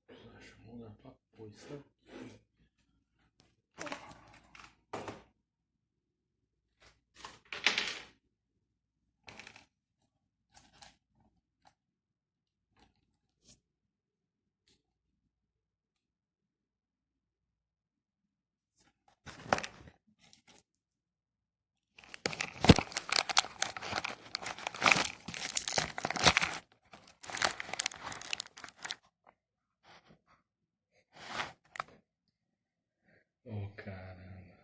Deixa eu mudar pra pôr isso aqui. Oh, caramba.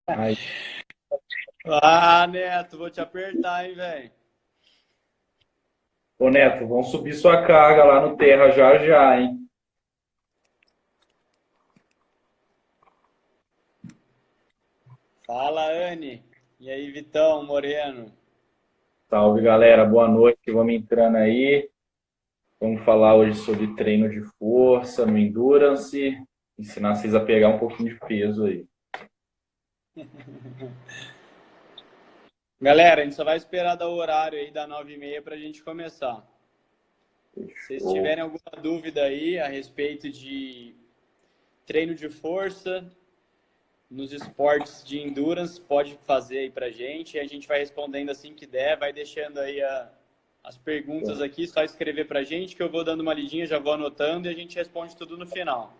Aí, Ah, Neto, vou te apertar, hein, velho. ô Neto, vamos subir sua carga lá no Terra já já, hein? Fala, Anne. E aí, Vitão, Moreno? Salve, galera. Boa noite. Vamos entrando aí. Vamos falar hoje sobre treino de força, no endurance, ensinar vocês a pegar um pouquinho de peso aí. Galera, a gente só vai esperar dar o horário aí da 9h30 pra gente começar. Se vocês Show. tiverem alguma dúvida aí a respeito de treino de força nos esportes de endurance, pode fazer aí pra gente. E a gente vai respondendo assim que der, vai deixando aí as perguntas aqui, só escrever pra gente que eu vou dando uma lidinha, já vou anotando e a gente responde tudo no final.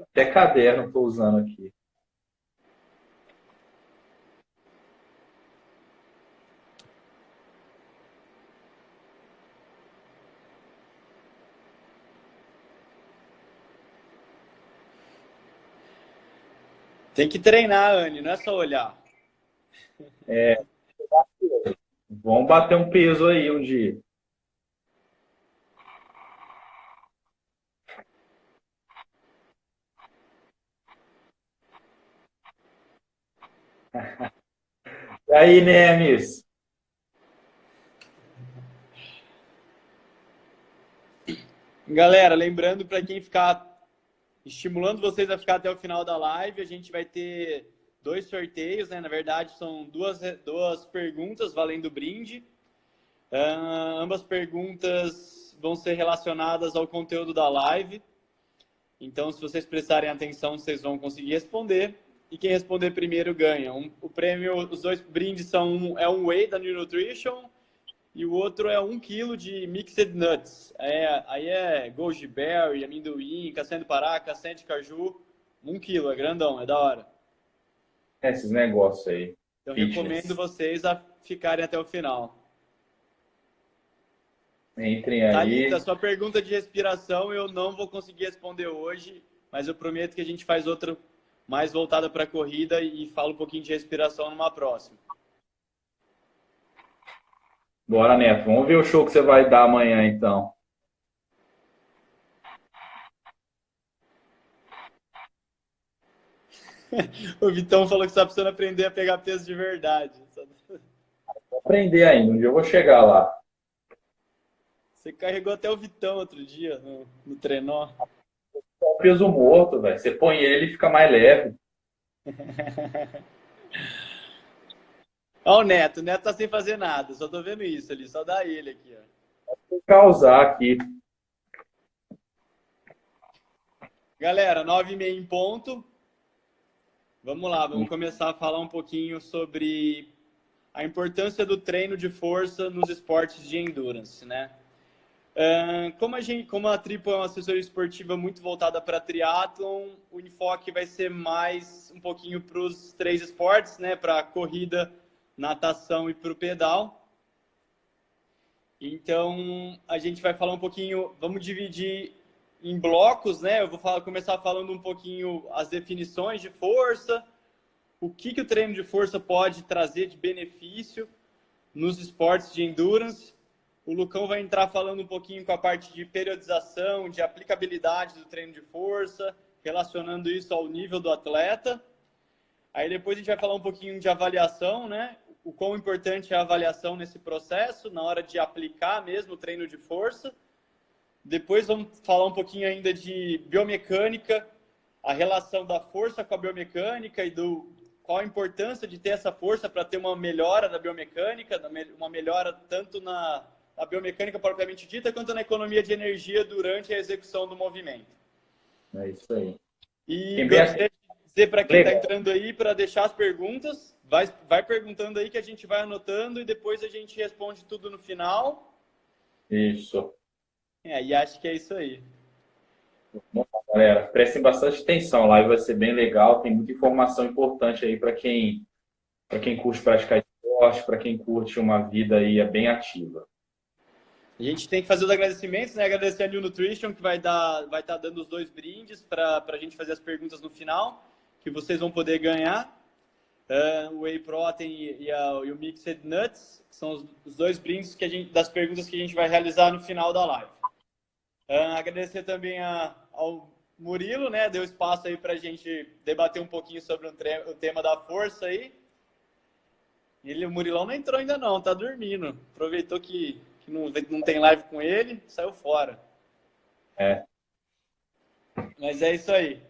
Até caderno estou usando aqui. Tem que treinar, Anne, não é só olhar. Vamos bater um peso aí um dia. E aí, Nemes? Galera, lembrando para quem ficar estimulando vocês a ficar até o final da live, a gente vai ter dois sorteios, né? Na verdade, são duas perguntas valendo brinde. Ambas perguntas vão ser relacionadas ao conteúdo da live. Então, se vocês prestarem atenção, vocês vão conseguir responder. E quem responder primeiro ganha. O prêmio, os dois brindes são um whey da New Nutrition e o outro é 1 kg de mixed nuts. Aí é goji berry, amendoim, castanha do Pará, castanha de caju. 1 kg, é grandão, é da hora. Esses negócios aí. Então recomendo Fitness. vocês a ficarem até o final. Entrem Thalita, aí. sua pergunta de respiração eu não vou conseguir responder hoje, mas eu prometo que a gente faz outra mais voltada para a corrida e fala um pouquinho de respiração numa próxima. Bora, Neto. Vamos ver o show que você vai dar amanhã, então. O Vitão falou que você tá precisando aprender a pegar peso de verdade. Vou aprender ainda, um dia eu vou chegar lá. Você carregou até o Vitão outro dia no trenó. É um peso morto, velho. Você põe ele e fica mais leve. Ó o Neto tá sem fazer nada, só tô vendo isso ali, só dá ele aqui, ó. Vou causar aqui. Galera, 9h30 em ponto. Vamos lá, vamos começar a falar um pouquinho sobre a importância do treino de força nos esportes de endurance, né? Como a Tripo é uma assessoria esportiva muito voltada para triatlon, o enfoque vai ser mais um pouquinho para os 3 esportes, né? Para corrida, natação e para o pedal. Então, a gente vai falar um pouquinho, vamos dividir em blocos, né? Eu vou começar falando um pouquinho as definições de força, o que o treino de força pode trazer de benefício nos esportes de endurance. O Lucão vai entrar falando um pouquinho com a parte de periodização, de aplicabilidade do treino de força, relacionando isso ao nível do atleta. Aí depois a gente vai falar um pouquinho de avaliação, né? O quão importante é a avaliação nesse processo, na hora de aplicar mesmo o treino de força. Depois vamos falar um pouquinho ainda de biomecânica, a relação da força com a biomecânica e qual a importância de ter essa força para ter uma melhora da biomecânica, uma melhora tanto na biomecânica propriamente dita, quanto na economia de energia durante a execução do movimento. É isso aí. E gostaria de dizer para quem está entrando aí, para deixar as perguntas, vai perguntando aí que a gente vai anotando e depois a gente responde tudo no final. Isso. E acho que é isso aí. Bom, galera, prestem bastante atenção, a live vai ser bem legal, tem muita informação importante aí para quem curte praticar esporte, para quem curte uma vida aí bem ativa. A gente tem que fazer os agradecimentos, né? Agradecer a New Nutrition, que vai estar dando os 2 brindes para a gente fazer as perguntas no final, que vocês vão poder ganhar. O Whey Protein e o Mixed Nuts, que são os 2 brindes das perguntas que a gente vai realizar no final da live. Agradecer também ao Murilo, né? Deu espaço aí para a gente debater um pouquinho sobre o tema da força aí. O Murilão não entrou ainda não, tá dormindo. Aproveitou que não tem live com ele, saiu fora. Mas é isso aí.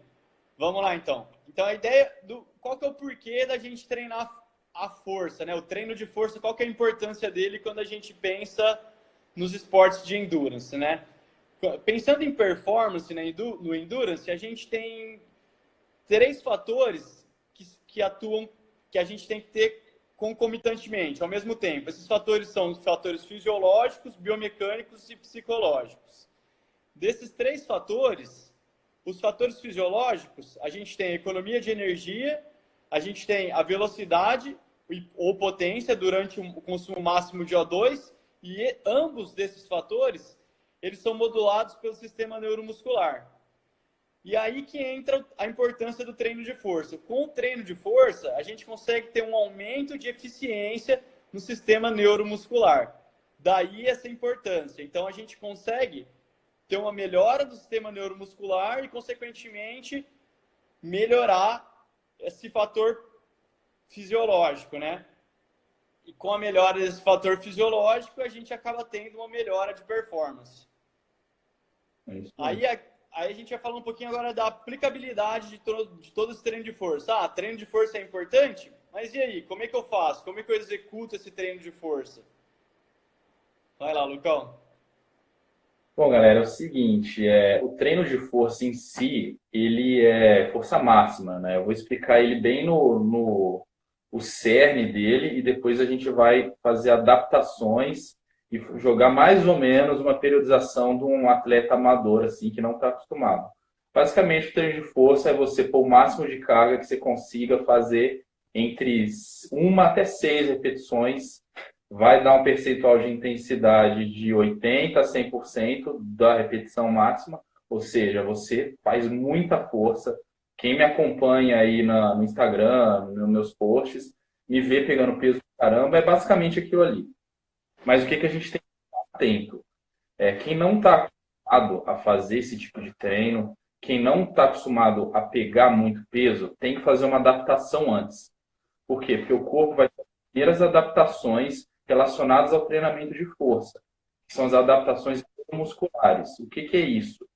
Vamos lá, então. Então, a ideia qual que é o porquê da gente treinar a força, né? O treino de força, qual que é a importância dele quando a gente pensa nos esportes de endurance, né? Pensando em performance, né, no endurance, a gente tem 3 fatores que atuam, que a gente tem que ter concomitantemente, ao mesmo tempo. Esses fatores são os fatores fisiológicos, biomecânicos e psicológicos. Desses 3 fatores, os fatores fisiológicos, a gente tem a economia de energia, a gente tem a velocidade ou potência durante o consumo máximo de O2, e ambos desses fatores, eles são modulados pelo sistema neuromuscular. E aí que entra a importância do treino de força. Com o treino de força, a gente consegue ter um aumento de eficiência no sistema neuromuscular. Daí essa importância. Então, a gente consegue ter uma melhora do sistema neuromuscular e, consequentemente, melhorar esse fator fisiológico, né? E com a melhora desse fator fisiológico, a gente acaba tendo uma melhora de performance. Aí a gente vai falar um pouquinho agora da aplicabilidade de todo esse treino de força. Treino de força é importante? Mas e aí, como é que eu faço? Como é que eu executo esse treino de força? Vai lá, Lucão. Bom, galera, é o seguinte, o treino de força em si, ele é força máxima, né? Eu vou explicar ele bem no cerne dele e depois a gente vai fazer adaptações e jogar mais ou menos uma periodização de um atleta amador, assim, que não está acostumado. Basicamente, o treino de força é você pôr o máximo de carga que você consiga fazer entre 1 até 6 repetições. Vai dar um percentual de intensidade de 80% a 100% da repetição máxima, ou seja, você faz muita força. Quem me acompanha aí no Instagram, nos meus posts, me vê pegando peso pra caramba, é basicamente aquilo ali. Mas o que a gente tem que estar atento? Quem não está acostumado a fazer esse tipo de treino, quem não está acostumado a pegar muito peso tem que fazer uma adaptação antes. Por quê? Porque o corpo vai ter primeiras adaptações relacionadas ao treinamento de força, que são as adaptações musculares. O que é isso?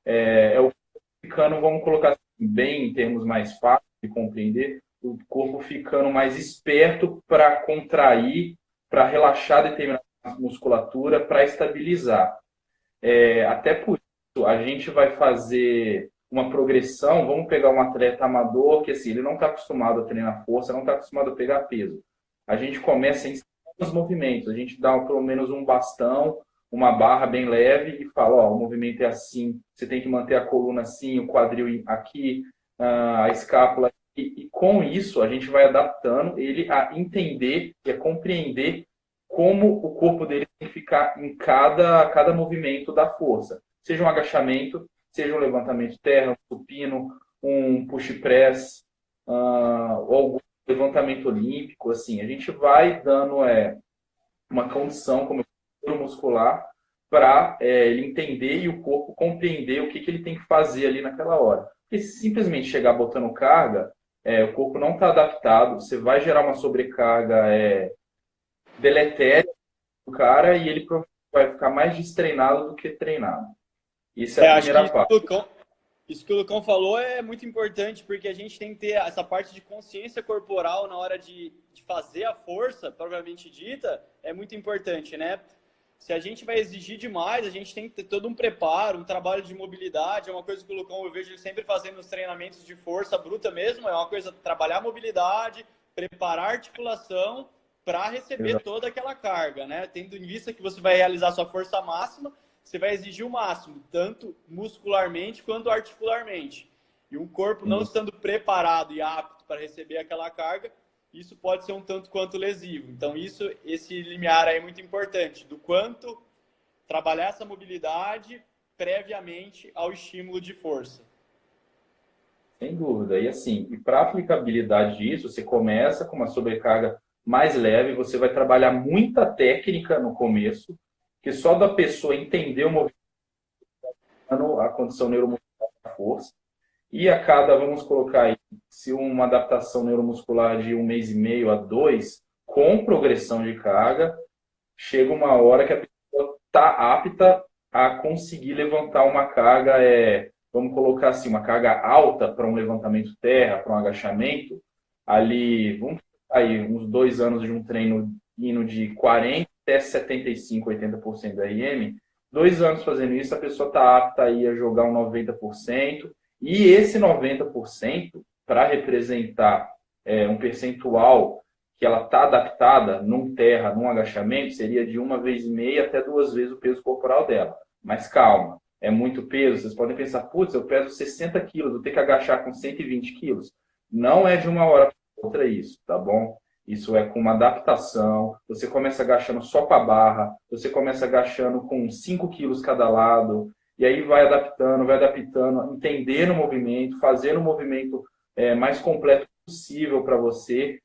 É o corpo ficando, vamos colocar assim, bem em termos mais fáceis de compreender, o corpo ficando mais esperto para contrair, para relaxar determinada musculatura, para estabilizar. Até por isso, a gente vai fazer uma progressão. Vamos pegar um atleta amador que assim, ele não está acostumado a treinar força, não está acostumado a pegar peso. A gente começa a ensinar os movimentos, a gente dá pelo menos um bastão, uma barra bem leve e fala, ó, o movimento é assim, você tem que manter a coluna assim, o quadril aqui, a escápula aqui. E com isso a gente vai adaptando ele a entender e a compreender como o corpo dele tem que ficar em cada movimento da força. Seja um agachamento, seja um levantamento de terra, um supino, um push press, ou algum levantamento olímpico. Assim, a gente vai dando uma condição como muscular para ele entender e o corpo compreender o que ele tem que fazer ali naquela hora. Porque se simplesmente chegar botando carga, o corpo não está adaptado, você vai gerar uma sobrecarga deletéria do cara e ele vai ficar mais destreinado do que treinado. Isso é a primeira parte. Isso que o Lucão falou é muito importante, porque a gente tem que ter essa parte de consciência corporal na hora de fazer a força, propriamente dita, é muito importante, né? Se a gente vai exigir demais, a gente tem que ter todo um preparo, um trabalho de mobilidade. É uma coisa que o Lucão, eu vejo ele sempre fazendo nos treinamentos de força bruta mesmo, é uma coisa, trabalhar a mobilidade, preparar a articulação para receber toda aquela carga, né? Tendo em vista que você vai realizar sua força máxima, você vai exigir o máximo, tanto muscularmente quanto articularmente. E um corpo não estando preparado e apto para receber aquela carga, isso pode ser um tanto quanto lesivo. Então, esse limiar aí é muito importante, do quanto trabalhar essa mobilidade previamente ao estímulo de força. Sem dúvida. E assim, para a aplicabilidade disso, você começa com uma sobrecarga mais leve, você vai trabalhar muita técnica no começo, que só da pessoa entender o movimento, a condição neuromuscular da força, e a cada, vamos colocar aí, se uma adaptação neuromuscular de 1 mês e meio a 2, com progressão de carga, chega uma hora que a pessoa está apta a conseguir levantar uma carga, vamos colocar assim, uma carga alta para um levantamento terra, para um agachamento, ali, vamos aí, uns 2 anos de um treino indo de 40 até 75, 80% da RM, 2 anos fazendo isso, a pessoa está apta aí a jogar um 90%, e esse 90%, para representar um percentual que ela está adaptada num terra, num agachamento, seria de 1,5 até 2 vezes o peso corporal dela. Mas calma, é muito peso. Vocês podem pensar, putz, eu peso 60 quilos, vou ter que agachar com 120 quilos. Não é de uma hora para outra isso, tá bom? Isso é com uma adaptação. Você começa agachando só com a barra, você começa agachando com 5 quilos cada lado, e aí vai adaptando, entendendo o movimento, fazendo o movimento mais completo possível para você,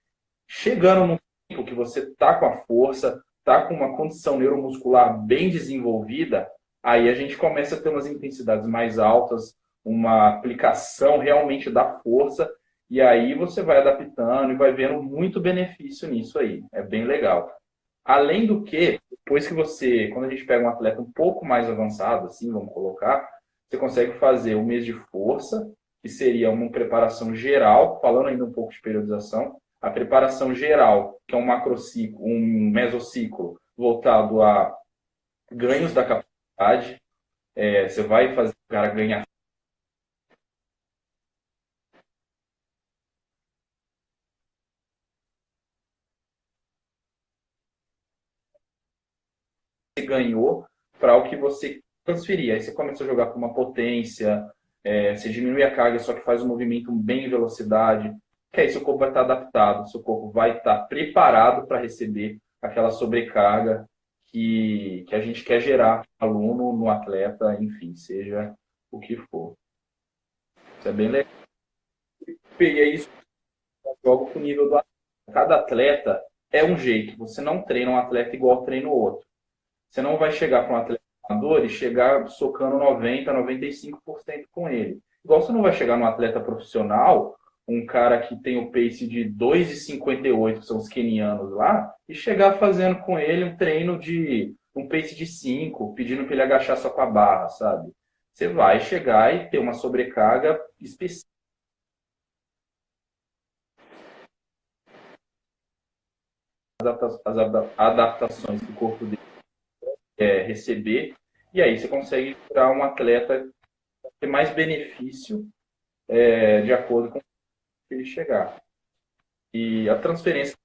chegando no tempo que você está com a força, está com uma condição neuromuscular bem desenvolvida, aí a gente começa a ter umas intensidades mais altas, uma aplicação realmente da força, e aí você vai adaptando e vai vendo muito benefício nisso aí. É bem legal. Além do que, depois que quando a gente pega um atleta um pouco mais avançado, assim, vamos colocar, você consegue fazer o mês de força, que seria uma preparação geral, falando ainda um pouco de periodização, a preparação geral, que é um macrociclo, um mesociclo, voltado a ganhos da capacidade. Você vai fazer o cara ganhar ganhou para o que você transferir. Aí você começa a jogar com uma potência, você diminui a carga, só que faz um movimento bem em velocidade, que aí seu corpo vai estar adaptado, seu corpo vai estar preparado para receber aquela sobrecarga que a gente quer gerar no aluno, no atleta, enfim, seja o que for. Isso é bem legal. Peguei isso, jogo com o nível do atleta. Cada atleta é um jeito. Você não treina um atleta igual treina o outro. Você não vai chegar para um atleta amador e chegar socando 90%, 95% com ele. Igual você não vai chegar num atleta profissional, um cara que tem o pace de 2,58, que são os quenianos lá, e chegar fazendo com ele um treino de um pace de 5, pedindo para ele agachar só com a barra, sabe? Você vai chegar e ter uma sobrecarga específica. As adaptações que o corpo dele quer receber, e aí você consegue tirar um atleta que tem mais benefício de acordo com o que ele chegar. E a transferência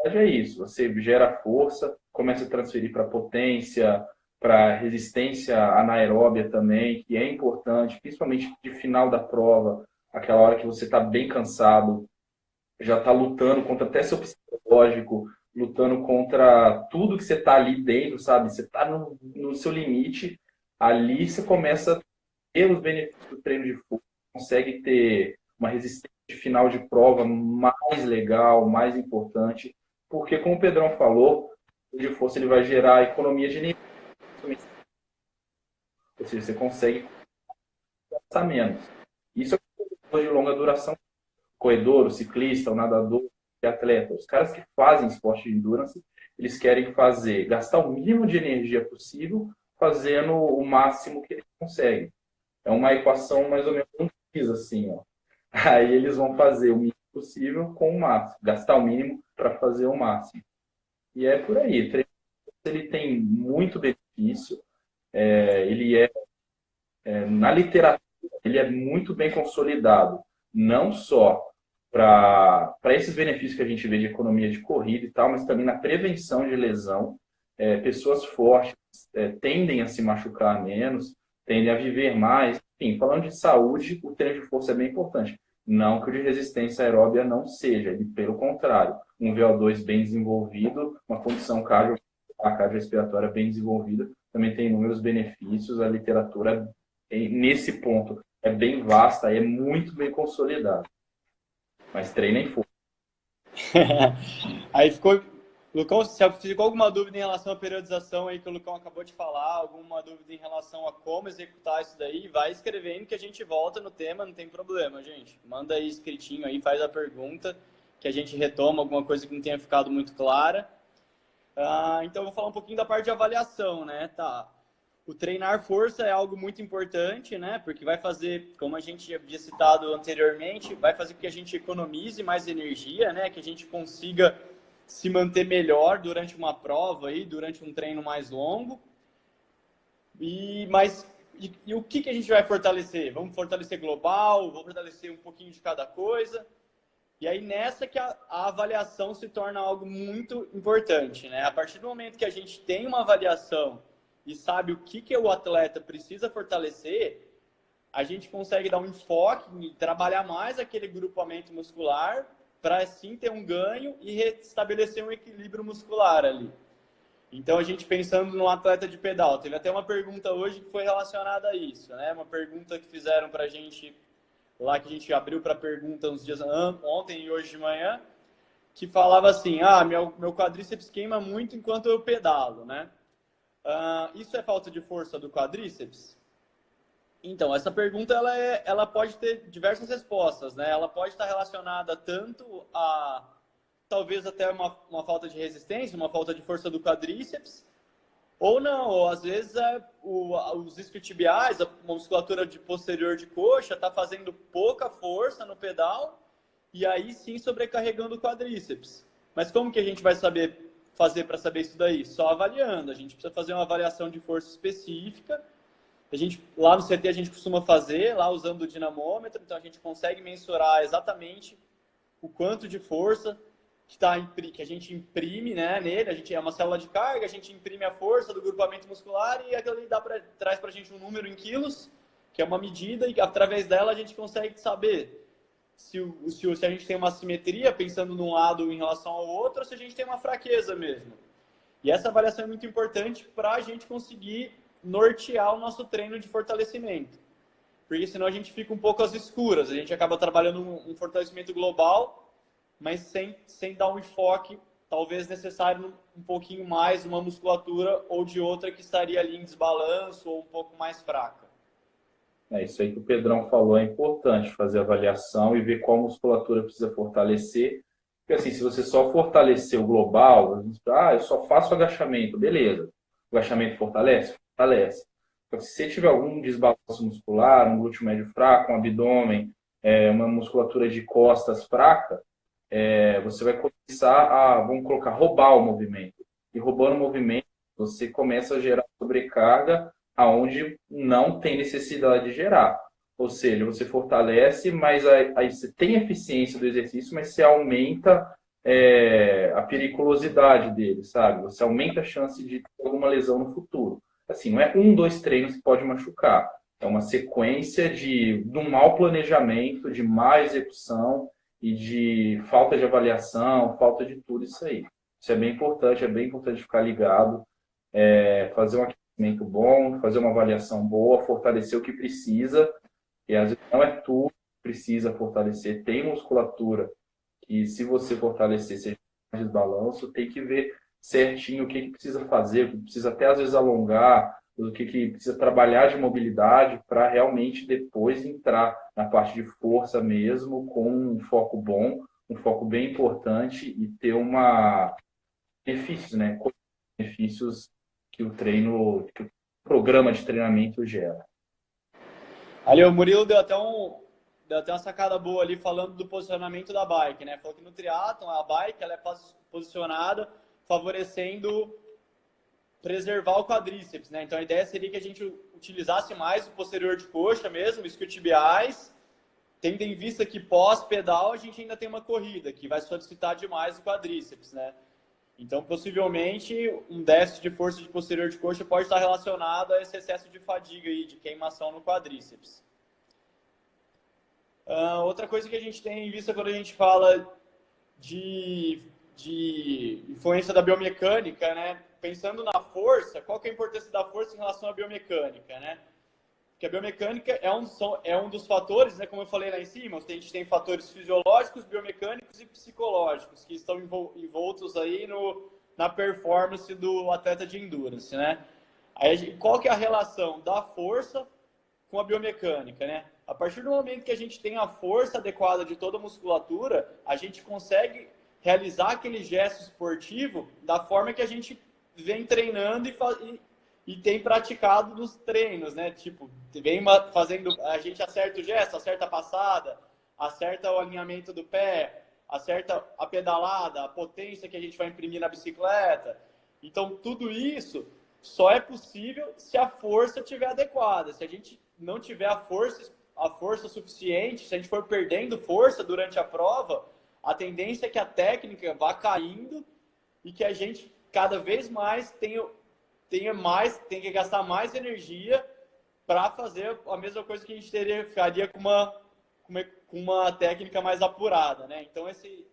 é isso, você gera força, começa a transferir para potência, para resistência anaeróbia também, que é importante, principalmente de final da prova, aquela hora que você está bem cansado, já está lutando contra até seu psicológico, lutando contra tudo que você está ali dentro, sabe? Você está no seu limite, ali você começa a ter os benefícios do treino de força, consegue ter uma resistência de final de prova mais legal, mais importante, porque, como o Pedrão falou, o de força ele vai gerar economia de energia, ou seja, você consegue gastar menos. Isso é de longa duração. O corredor, o ciclista, o nadador, o atleta, os caras que fazem esporte de endurance, eles querem fazer, gastar o mínimo de energia possível, fazendo o máximo que eles conseguem. É uma equação mais ou menos assim, ó. Aí eles vão fazer o mínimo possível com o máximo, gastar o mínimo para fazer o máximo. E é por aí. Ele tem muito benefício, ele na literatura, ele é muito bem consolidado, não só para esses benefícios que a gente vê de economia de corrida e tal, mas também na prevenção de lesão. Pessoas fortes tendem a se machucar menos, tendem a viver mais. Enfim, falando de saúde, o treino de força é bem importante. Não que o de resistência aeróbia não seja, ele, pelo contrário, um VO2 bem desenvolvido, uma condição cardiorrespiratória bem desenvolvida, também tem inúmeros benefícios. A literatura, nesse ponto, é bem vasta e é muito bem consolidada. Mas treina em força. Aí ficou... Lucão, se ficou alguma dúvida em relação à periodização aí que o Lucão acabou de falar, alguma dúvida em relação a como executar isso daí, vai escrevendo que a gente volta no tema, não tem problema, gente. Manda aí escritinho aí, faz a pergunta, que a gente retoma alguma coisa que não tenha ficado muito clara. Então, eu vou falar um pouquinho da parte de avaliação, né? Tá. O treinar força é algo muito importante, né? Porque vai fazer, como a gente já havia citado anteriormente, vai fazer com que a gente economize mais energia, né? Que a gente consiga se manter melhor durante uma prova aí, durante um treino mais longo. E o que a gente vai fortalecer? Vamos fortalecer global, vamos fortalecer um pouquinho de cada coisa. E aí nessa que a avaliação se torna algo muito importante, né? A partir do momento que a gente tem uma avaliação e sabe o que o atleta precisa fortalecer, a gente consegue dar um enfoque e trabalhar mais aquele grupamento muscular para assim ter um ganho e restabelecer um equilíbrio muscular ali. Então, a gente pensando no atleta de pedal, teve até uma pergunta hoje que foi relacionada a isso, né? Uma pergunta que fizeram para a gente lá, que a gente abriu para pergunta uns dias ontem e hoje de manhã, que falava assim, meu quadríceps queima muito enquanto eu pedalo, né? Isso é falta de força do quadríceps? Então, essa pergunta ela pode ter diversas respostas, né? Ela pode estar relacionada tanto a talvez até uma falta de resistência, uma falta de força do quadríceps, ou não, ou às vezes os isquiotibiais, a musculatura de posterior de coxa, está fazendo pouca força no pedal e aí sim sobrecarregando o quadríceps. Mas como que a gente vai fazer para saber isso daí? Só avaliando. A gente precisa fazer uma avaliação de força específica. Lá no CT a gente costuma fazer, lá usando o dinamômetro, então a gente consegue mensurar exatamente o quanto de força que a gente imprime, né, nele. A gente é uma célula de carga, a gente imprime a força do grupamento muscular e aquilo ali traz para a gente um número em quilos, que é uma medida, e através dela a gente consegue saber se a gente tem uma simetria, pensando num lado em relação ao outro, ou se a gente tem uma fraqueza mesmo. E essa avaliação é muito importante para a gente conseguir nortear o nosso treino de fortalecimento. Porque senão a gente fica um pouco às escuras. A gente acaba trabalhando um fortalecimento global, mas sem dar um enfoque, talvez necessário um pouquinho mais uma musculatura ou de outra que estaria ali em desbalanço ou um pouco mais fraca. É isso aí que o Pedrão falou, é importante fazer avaliação e ver qual musculatura precisa fortalecer. Porque assim, se você só fortalecer o global, eu só faço agachamento, beleza. O agachamento fortalece? Fortalece. Então, se você tiver algum desbalanço muscular, um glúteo médio fraco, um abdômen, uma musculatura de costas fraca, você vai começar a, vamos colocar, roubar o movimento. E roubando o movimento, você começa a gerar sobrecarga aonde não tem necessidade de gerar. Ou seja, você fortalece, mas aí você tem eficiência do exercício, mas você aumenta a periculosidade dele, sabe? Você aumenta a chance de ter alguma lesão no futuro. Assim, não é um, dois treinos que pode machucar. É uma sequência de um mau planejamento, de má execução e de falta de avaliação, falta de tudo isso aí. Isso é bem importante ficar ligado, fazer um aquecimento bom, fazer uma avaliação boa, fortalecer o que precisa, e às vezes não é tudo que precisa fortalecer. Tem musculatura que, se você fortalecer, seja mais desbalanço, tem que ver certinho o que precisa fazer, o que precisa até às vezes alongar, o que precisa trabalhar de mobilidade para realmente depois entrar na parte de força mesmo, com um foco bom, um foco bem importante e ter benefícios, né? Benefícios que que o programa de treinamento gera. Ali, o Murilo deu até uma sacada boa ali falando do posicionamento da bike, né? Falou que no triatlon a bike ela é posicionada favorecendo preservar o quadríceps, né? Então a ideia seria que a gente utilizasse mais o posterior de coxa mesmo, isquiotibiais, tendo em vista que pós-pedal a gente ainda tem uma corrida que vai solicitar demais o quadríceps, né? Então, possivelmente, um déficit de força de posterior de coxa pode estar relacionado a esse excesso de fadiga e de queimação no quadríceps. Outra coisa que a gente tem em vista quando a gente fala de influência da biomecânica, né? Pensando na força, qual que é a importância da força em relação à biomecânica, né? Porque a biomecânica é um dos fatores, né? Como eu falei lá em cima, a gente tem fatores fisiológicos, biomecânicos e psicológicos que estão envoltos aí na performance do atleta de endurance, né? Aí, qual que é a relação da força com a biomecânica, né? A partir do momento que a gente tem a força adequada de toda a musculatura, a gente consegue realizar aquele gesto esportivo da forma que a gente vem treinando e tem praticado nos treinos, né? Tipo, vem fazendo, a gente acerta o gesto, acerta a passada, acerta o alinhamento do pé, acerta a pedalada, a potência que a gente vai imprimir na bicicleta. Então, tudo isso só é possível se a força estiver adequada. Se a gente não tiver a força suficiente, se a gente for perdendo força durante a prova, a tendência é que a técnica vá caindo e que a gente cada vez mais tem que gastar mais energia para fazer a mesma coisa que a gente faria com uma técnica mais apurada, né? Então esse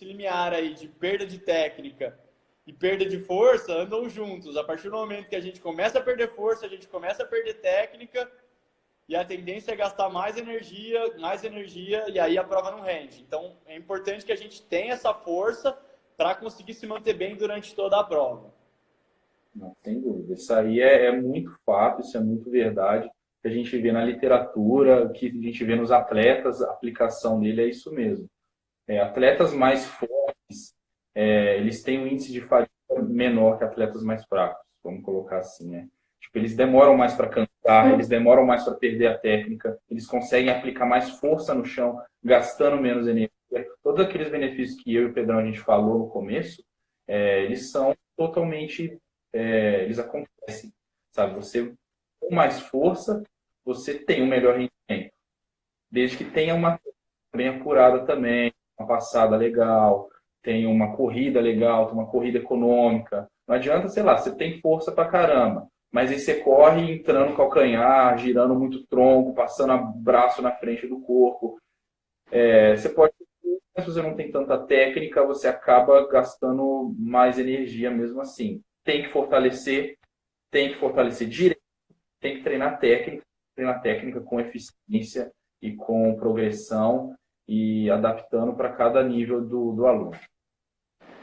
limiar aí de perda de técnica e perda de força andam juntos. A partir do momento que a gente começa a perder força, a gente começa a perder técnica e a tendência é gastar mais energia, e aí a prova não rende. Então é importante que a gente tenha essa força para conseguir se manter bem durante toda a prova. Não, sem dúvida. Isso aí é muito fato, isso é muito verdade. Que a gente vê na literatura, que a gente vê nos atletas, a aplicação dele é isso mesmo. Atletas mais fortes, eles têm um índice de fadiga menor que atletas mais fracos, vamos colocar assim, né? Tipo, eles demoram mais para cansar, eles demoram mais para perder a técnica, eles conseguem aplicar mais força no chão, gastando menos energia. Todos aqueles benefícios que eu e o Pedrão a gente falou no começo, eles são totalmente, eles acontecem, sabe? Você com mais força, você tem um melhor rendimento, desde que tenha uma bem apurada também, uma passada legal, tem uma corrida legal, tem uma corrida econômica. Não adianta, sei lá, você tem força pra caramba, mas aí você corre entrando calcanhar, girando muito tronco, passando o braço na frente do corpo. Você pode, se você não tem tanta técnica, você acaba gastando mais energia mesmo assim. Tem que fortalecer direito, tem que treinar técnica com eficiência e com progressão e adaptando para cada nível do aluno.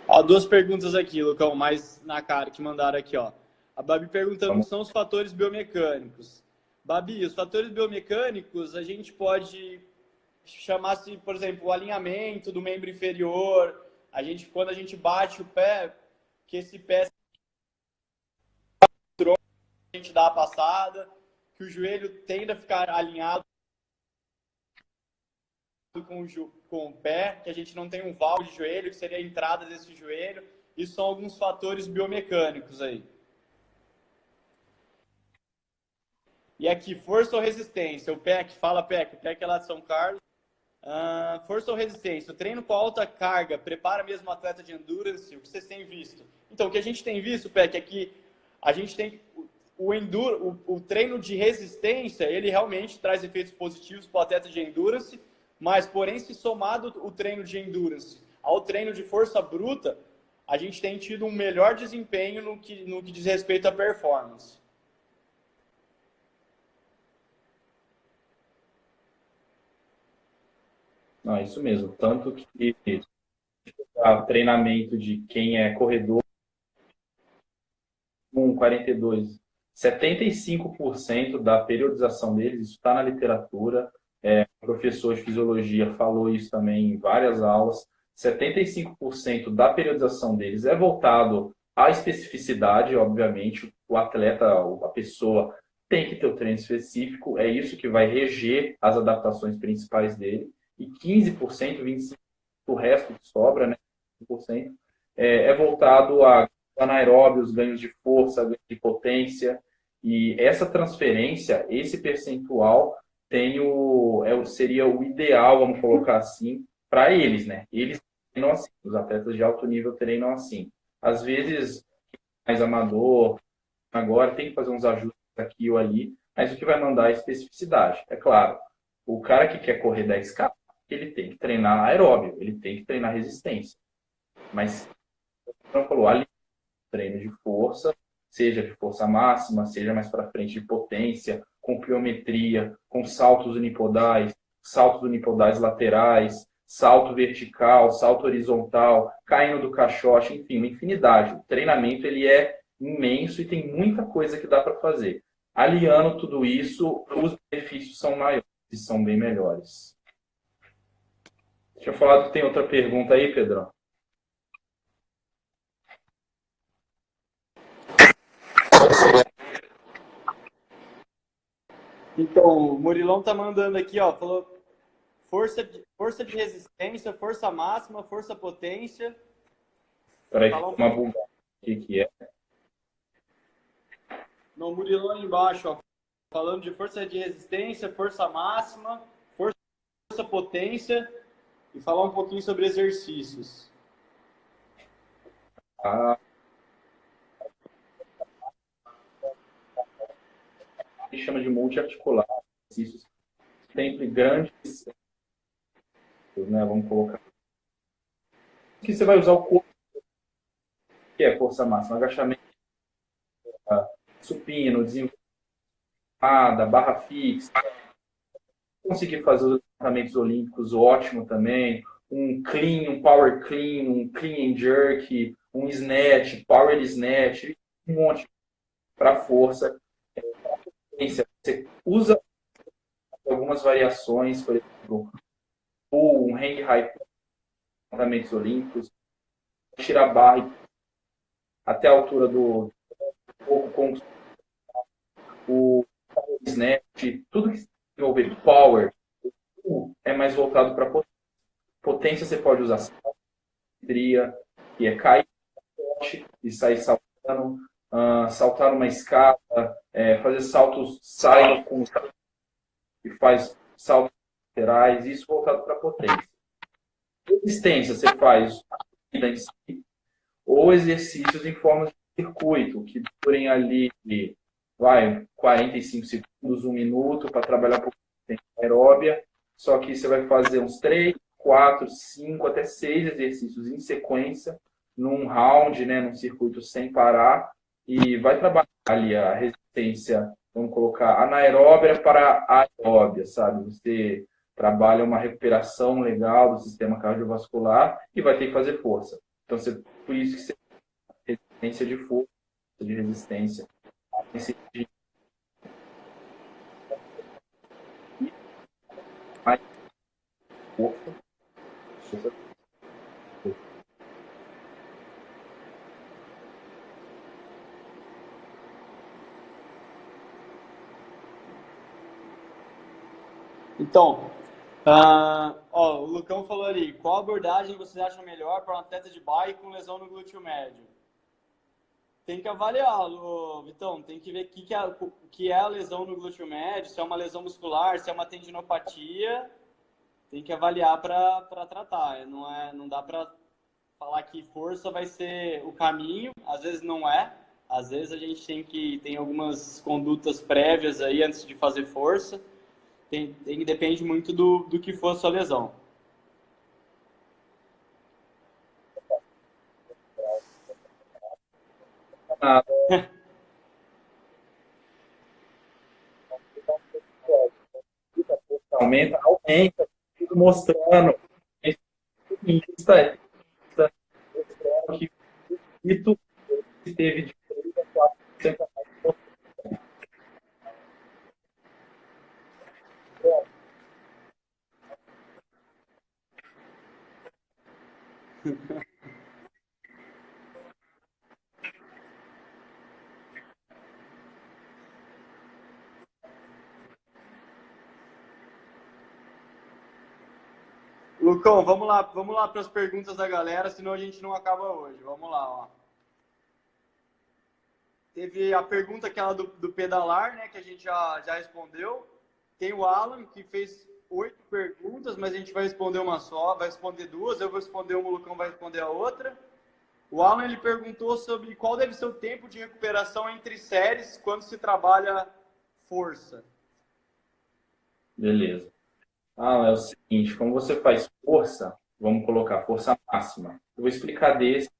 Ó, duas perguntas aqui, Lucão, mais na cara que mandaram aqui, ó. A Babi perguntando o que são os fatores biomecânicos. Babi, os fatores biomecânicos a gente pode chamar, se, por exemplo, o alinhamento do membro inferior. Quando a gente bate o pé, que esse pé a gente dá a passada, que o joelho tende a ficar alinhado com o pé, que a gente não tem um val de joelho, que seria a entrada desse joelho. Isso são alguns fatores biomecânicos aí. E aqui, força ou resistência? O PEC, fala PEC, o PEC é lá de São Carlos. Força ou resistência? O treino com alta carga prepara mesmo o atleta de endurance? O que vocês têm visto? Então, o que a gente tem visto, PEC, é que a gente tem o treino de resistência, ele realmente traz efeitos positivos para o atleta de endurance, mas, porém, se somado o treino de endurance ao treino de força bruta, a gente tem tido um melhor desempenho no que diz respeito à performance. Não, é isso mesmo. Tanto que o treinamento de quem é corredor com 42, 75% da periodização deles, isso está na literatura, o professor de fisiologia falou isso também em várias aulas, 75% da periodização deles é voltado à especificidade, obviamente, o atleta, a pessoa tem que ter o treino específico, é isso que vai reger as adaptações principais dele, e 15%, 25%, o resto que sobra, né, 5%, é voltado a anaeróbios, ganhos de força, ganhos de potência, e essa transferência, esse percentual, seria o ideal, vamos colocar assim, para eles, né? Eles treinam assim, os atletas de alto nível treinam assim. Às vezes, mais amador, agora tem que fazer uns ajustes aqui ou ali, mas o que vai mandar é a especificidade. É claro, o cara que quer correr 10K, ele tem que treinar aeróbio, ele tem que treinar resistência. Mas, como falou, ali treino de força, seja de força máxima, seja mais para frente de potência, com pliometria, com saltos unipodais laterais, salto vertical, salto horizontal, caindo do caixote, enfim, uma infinidade. O treinamento ele é imenso e tem muita coisa que dá para fazer. Aliando tudo isso, os benefícios são maiores e são bem melhores. Deixa eu falar que tem outra pergunta aí, Pedrão. Então, o Murilão tá mandando aqui, ó, falou força de resistência, força máxima, força potência. Peraí, uma bugada. O que é? No Murilão embaixo, ó, falando de força de resistência, força máxima, força potência e falar um pouquinho sobre exercícios. Que chama de multiarticular, exercícios sempre grandes, né? Vamos colocar. Que você vai usar o corpo, que é força máxima, agachamento, supino, desenvolvimento, barra fixa. Conseguir fazer os levantamentos olímpicos, ótimo também. Um clean, um power clean, um clean and jerk, um snatch, power snatch, um monte para força. Você usa algumas variações, por exemplo, um hang high, levantamentos olímpicos, tirar a barra até a altura do corpo com o snatch, tudo que envolver power é mais voltado para potência. Potência você pode usar simetria, que é cair e sair saltando, saltar uma escada, fazer saltos saindo com e faz saltos laterais, isso voltado para potência. Resistência você faz em si, ou exercícios em forma de circuito, que durem ali 45 segundos, 1 minuto, para trabalhar um pouco de aeróbia, só que você vai fazer uns 3, 4, 5, até 6 exercícios em sequência, num round, né, num circuito sem parar, e vai trabalhar ali a resistência, vamos colocar, anaeróbia para aeróbia, sabe? Você trabalha uma recuperação legal do sistema cardiovascular e vai ter que fazer força. Então, por isso que você tem resistência de força, de resistência. força. Força. Então, o Lucão falou ali, qual abordagem vocês acham melhor para um atleta de bike com lesão no glúteo médio? Tem que avaliar, Vitão, tem que ver o que é a lesão no glúteo médio, se é uma lesão muscular, se é uma tendinopatia, tem que avaliar para tratar. Não dá para falar que força vai ser o caminho, às vezes não é. Às vezes a gente tem algumas condutas prévias aí antes de fazer força. Depende muito do que for a sua lesão. Aumenta, tudo mostrando. Isso é mostrando que o que teve de 3 a 4% a mais. Lucão, vamos lá para as perguntas da galera, senão a gente não acaba hoje. Vamos lá, ó. Teve a pergunta aquela do pedalar, né, que a gente já respondeu. Tem o Alan, que fez 8 perguntas, mas a gente vai responder uma só, vai responder 2, eu vou responder uma, o Lucão vai responder a outra. O Alan, ele perguntou sobre qual deve ser o tempo de recuperação entre séries quando se trabalha força. Beleza. É o seguinte, como você faz força, vamos colocar força máxima. Eu vou explicar desse,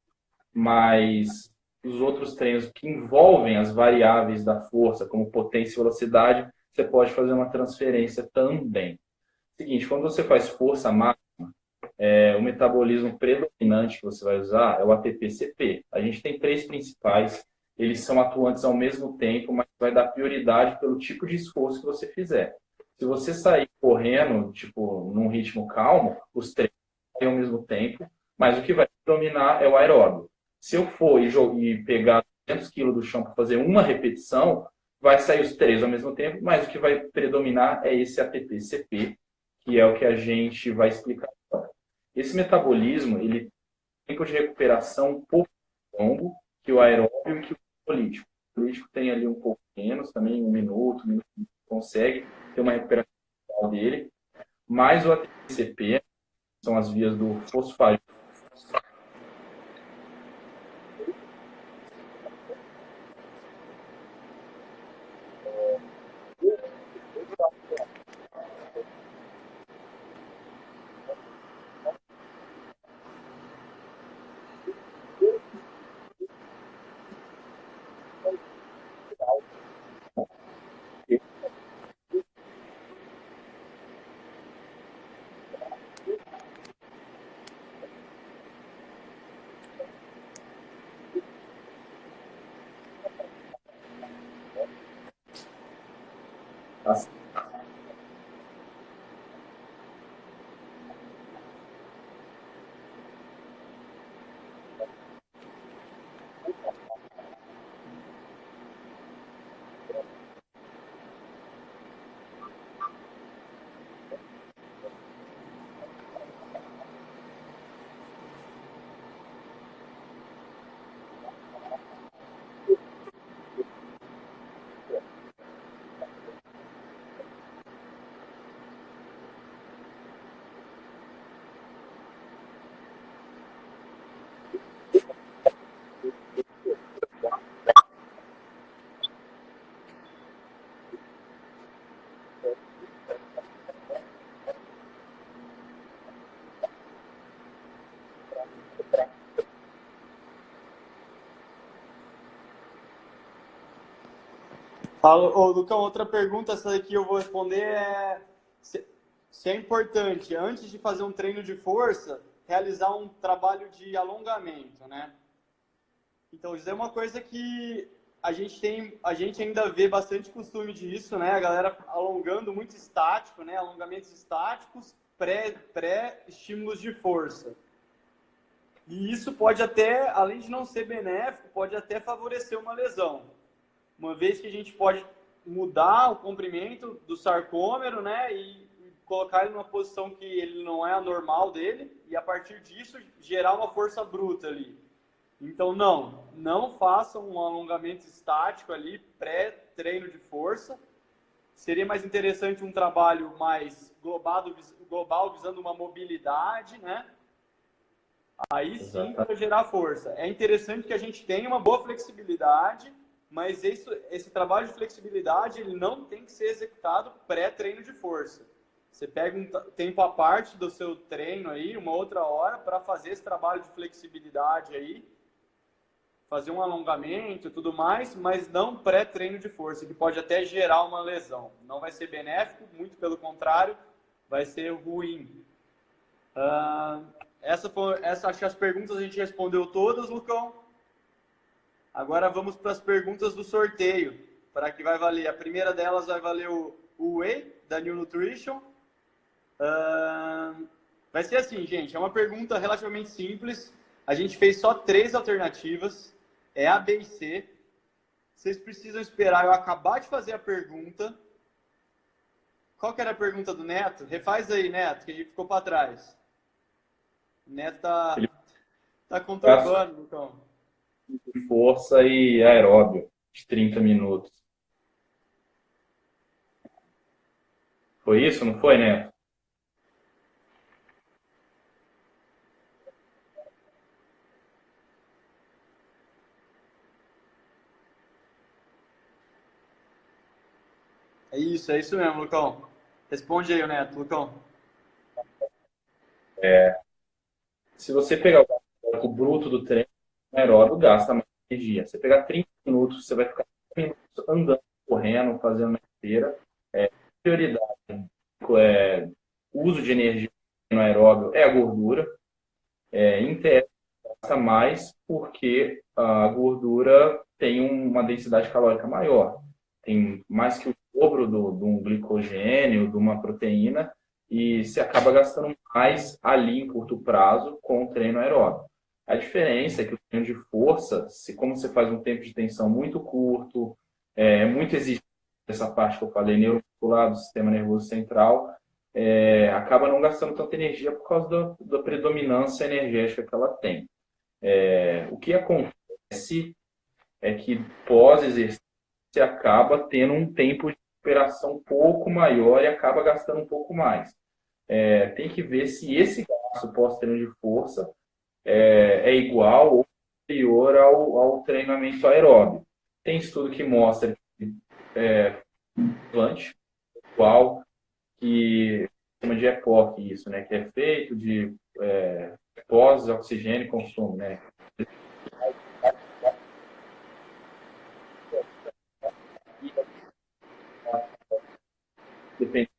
mas os outros treinos que envolvem as variáveis da força, como potência e velocidade, você pode fazer uma transferência também. Seguinte, quando você faz força máxima, o metabolismo predominante que você vai usar é o ATP-CP. A gente tem 3 principais, eles são atuantes ao mesmo tempo, mas vai dar prioridade pelo tipo de esforço que você fizer. Se você sair correndo, tipo, num ritmo calmo, os 3 ao mesmo tempo, mas o que vai dominar é o aeróbio. Se eu for e pegar 200 quilos do chão para fazer uma repetição, vai sair os 3 ao mesmo tempo, mas o que vai predominar é esse ATP-CP, que é o que a gente vai explicar agora. Esse metabolismo, ele tem tempo de recuperação um pouco longo que o aeróbio e que o político. O político tem ali um pouco menos, também um minuto consegue ter uma recuperação dele, mas o ATP-CP são as vias do fosfato. Lucão, outra pergunta, essa daqui eu vou responder se é importante, antes de fazer um treino de força, realizar um trabalho de alongamento, né? Então, isso é uma coisa que a gente ainda vê bastante costume disso, né? A galera alongando muito estático, né? Alongamentos estáticos, pré-estímulos de força. E isso pode até, além de não ser benéfico, pode até favorecer uma lesão. Uma vez que a gente pode mudar o comprimento do sarcômero, né, e colocar ele numa posição que ele não é a normal dele, e a partir disso gerar uma força bruta ali. Então, não façam um alongamento estático ali, pré-treino de força. Seria mais interessante um trabalho mais global visando uma mobilidade, né? Aí sim para gerar força. É interessante que a gente tenha uma boa flexibilidade, mas esse trabalho de flexibilidade ele não tem que ser executado pré-treino de força. Você pega um tempo à parte do seu treino aí, uma outra hora, para fazer esse trabalho de flexibilidade aí, fazer um alongamento e tudo mais, mas não pré-treino de força, que pode até gerar uma lesão. Não vai ser benéfico, muito pelo contrário, vai ser ruim. Acho que as perguntas a gente respondeu todas, Lucão. Agora vamos para as perguntas do sorteio, para que vai valer. A primeira delas vai valer o Whey, da New Nutrition. Vai ser assim, gente, é uma pergunta relativamente simples. A gente fez só 3 alternativas, é A, B e C. Vocês precisam esperar eu acabar de fazer a pergunta. Qual que era a pergunta do Neto? Refaz aí, Neto, que a gente ficou para trás. O Neto tá conturbando, Lucão. Força e aeróbio, de 30 minutos. Foi isso, não foi, Neto? É isso mesmo, Lucão. Responde aí, Neto, Lucão. Se você pegar o bruto do treino, o aeróbio gasta mais energia. Você pegar 30 minutos, você vai ficar 30 minutos andando, correndo, fazendo uma esteira. Prioridade, uso de energia no aeróbio é a gordura. Em tese, gasta mais porque a gordura tem uma densidade calórica maior. Tem mais que o dobro de um glicogênio, de uma proteína, e se acaba gastando mais ali em curto prazo com o treino aeróbico. A diferença é que o treino de força, como você faz um tempo de tensão muito curto, muito exigente, essa parte que eu falei, neuromuscular, do sistema nervoso central, acaba não gastando tanta energia por causa da predominância energética que ela tem. O que acontece é que pós-exercício você acaba tendo um tempo de recuperação um pouco maior e acaba gastando um pouco mais. Tem que ver se esse gasto pós-treino de força é igual ou superior ao treinamento aeróbico. Tem estudo que mostra que igual que chama de EPOC isso, né? Que é feito de pós-oxigênio e consumo, né? Depende.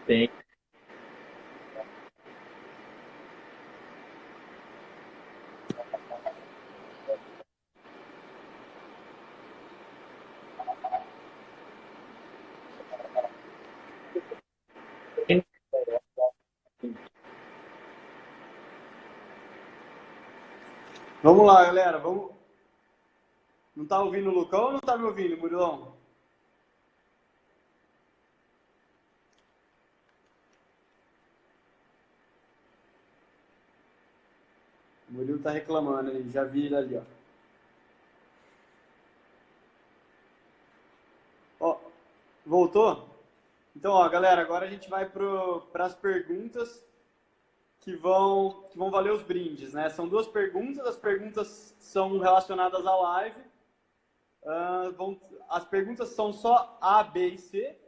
Tem. Vamos lá, galera. Vamos. Não tá ouvindo o Lucão ou não tá me ouvindo, Murilão? O Murilo tá reclamando aí, já vi ele ali, ó. Ó, voltou? Então, ó, galera, agora a gente vai para as perguntas que vão valer os brindes, né? São 2 perguntas, as perguntas são relacionadas à live. As perguntas são só A, B e C,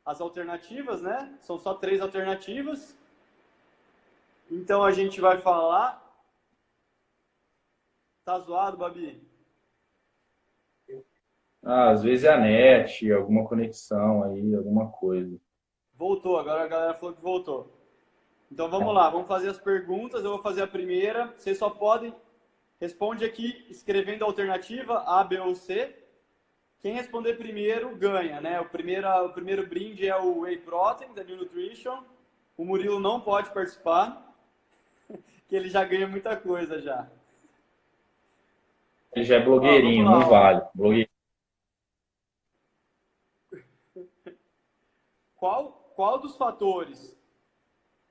as alternativas, né? São só 3 alternativas. Então a gente vai falar. Tá zoado, Babi? Ah, às vezes é a net, alguma conexão aí, alguma coisa. Voltou, agora a galera falou que voltou. Então vamos lá, vamos fazer as perguntas. Eu vou fazer a primeira. Vocês só podem responde aqui escrevendo a alternativa A, B ou C. Quem responder primeiro ganha, né? O primeiro brinde é o Whey Protein da New Nutrition. O Murilo não pode participar, que ele já ganha muita coisa já. Ele já é Ó, vamos blogueirinho, lá, não ó. vale. Blogueirinho. Qual dos fatores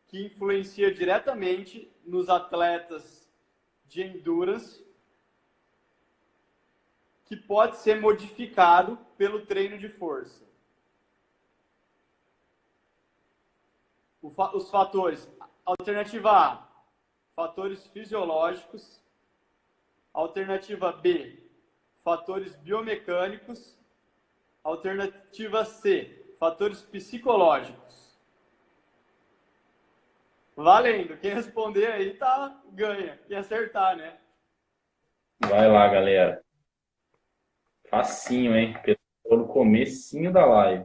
que influencia diretamente nos atletas de endurance que pode ser modificado pelo treino de força? Os fatores. Alternativa A, fatores fisiológicos. Alternativa B, fatores biomecânicos. Alternativa C, fatores psicológicos. Valendo. Quem responder aí tá ganha. Quem acertar, né? Vai lá, galera. Facinho, hein? Tô no comecinho da live.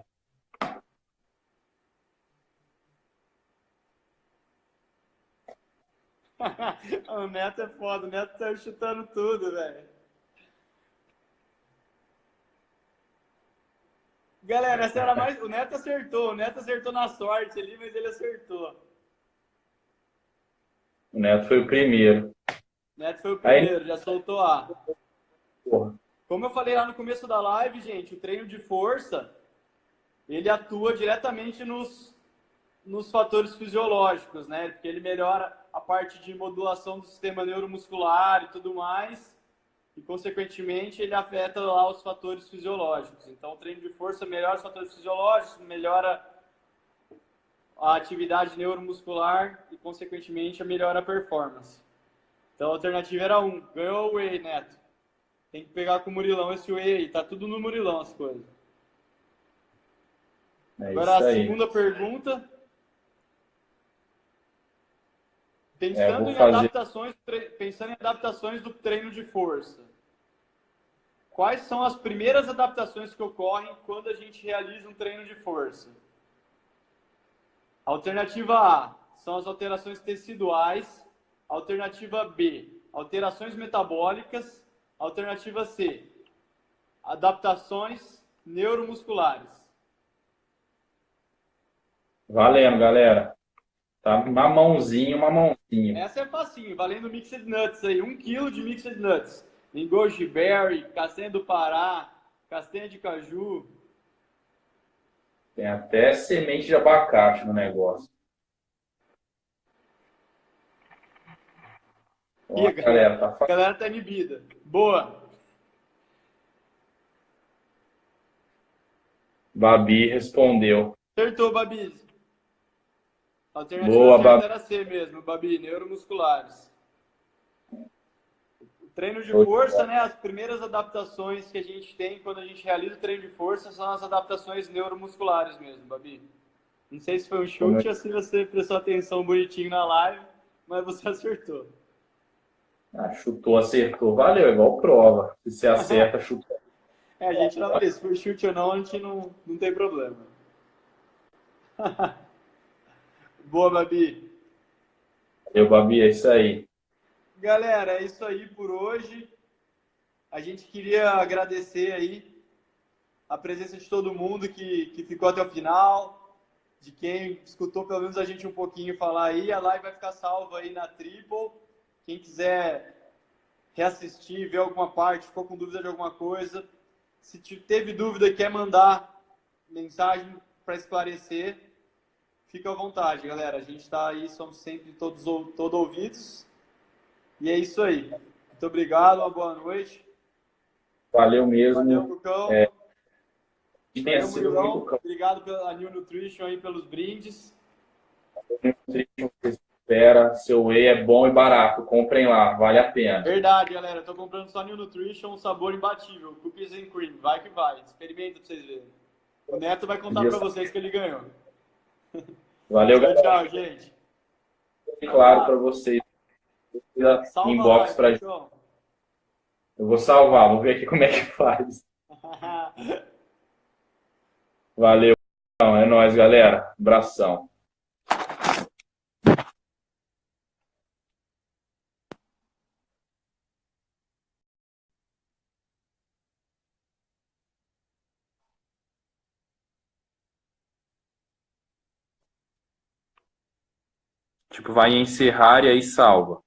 O Neto é foda. O Neto tá chutando tudo, velho. Galera, essa era mais. O Neto acertou. O Neto acertou na sorte ali, mas ele acertou. O Neto foi o primeiro. O Neto foi o Aí, primeiro, já soltou A. porra. Como eu falei lá no começo da live, gente, o treino de força, ele atua diretamente nos fatores fisiológicos, né? Porque ele melhora a parte de modulação do sistema neuromuscular e tudo mais, e consequentemente ele afeta lá os fatores fisiológicos. Então, o treino de força melhora os fatores fisiológicos, melhora a atividade neuromuscular e, consequentemente, melhora a performance. Então, a alternativa era 1. Ganhou o Whey, Neto. Tem que pegar com o Murilão esse Whey aí. Tá tudo no Murilão as coisas. É Agora, a isso aí. segunda pergunta. Eu vou fazer. Pensando em adaptações do treino de força. Quais são as primeiras adaptações que ocorrem quando a gente realiza um treino de força? Alternativa A são as alterações teciduais. Alternativa B, alterações metabólicas. Alternativa C, adaptações neuromusculares. Valendo, galera. Tá mamãozinho, mamãozinho. Essa é facinho, valendo Mixed Nuts aí. 1 kg de Mixed Nuts. Tem goji berry, castanha do Pará, castanha de caju. Tem até semente de abacate no negócio. E Ó, galera, tá a galera tá inibida. Boa. Babi respondeu. Acertou, Babi. A alternativa Boa, certa Babi. era C mesmo, Babi, neuromusculares. O treino de força, né? As primeiras adaptações que a gente tem quando a gente realiza o treino de força são as adaptações neuromusculares mesmo, Babi. Não sei se foi um chute ou se você prestou atenção bonitinho na live, mas você acertou. Ah, chutou, acertou. Valeu, igual prova. Se você acerta, chutou. É, a gente não vê. Se for chute ou não, a gente não tem problema. Boa, Babi. Valeu, Babi, é isso aí. Galera, é isso aí por hoje. A gente queria agradecer aí a presença de todo mundo que ficou até o final, de quem escutou pelo menos a gente um pouquinho falar aí. A live vai ficar salva aí na Triple. Quem quiser reassistir, ver alguma parte, ficou com dúvida de alguma coisa, se teve dúvida e quer mandar mensagem para esclarecer, fica à vontade, galera. A gente está aí, somos sempre todos ouvidos. E é isso aí. Muito obrigado, uma boa noite. Valeu mesmo. Valeu, Cucão. Valeu, Murilão. Obrigado pela New Nutrition aí, pelos brindes. Espera, seu whey é bom e barato. Comprem lá, vale a pena. Verdade, galera. Tô comprando só New Nutrition, um sabor imbatível. Cookies and cream. Vai que vai. Experimenta pra vocês verem. O Neto vai contar pra vocês que ele ganhou. Valeu, tchau, galera. tchau, gente. Claro para vocês. Salva Inbox lá, pra gente. Eu vou salvar, vou ver aqui como é que faz. Valeu. É nóis, galera. Abração. Tipo, vai em encerrar e aí salva.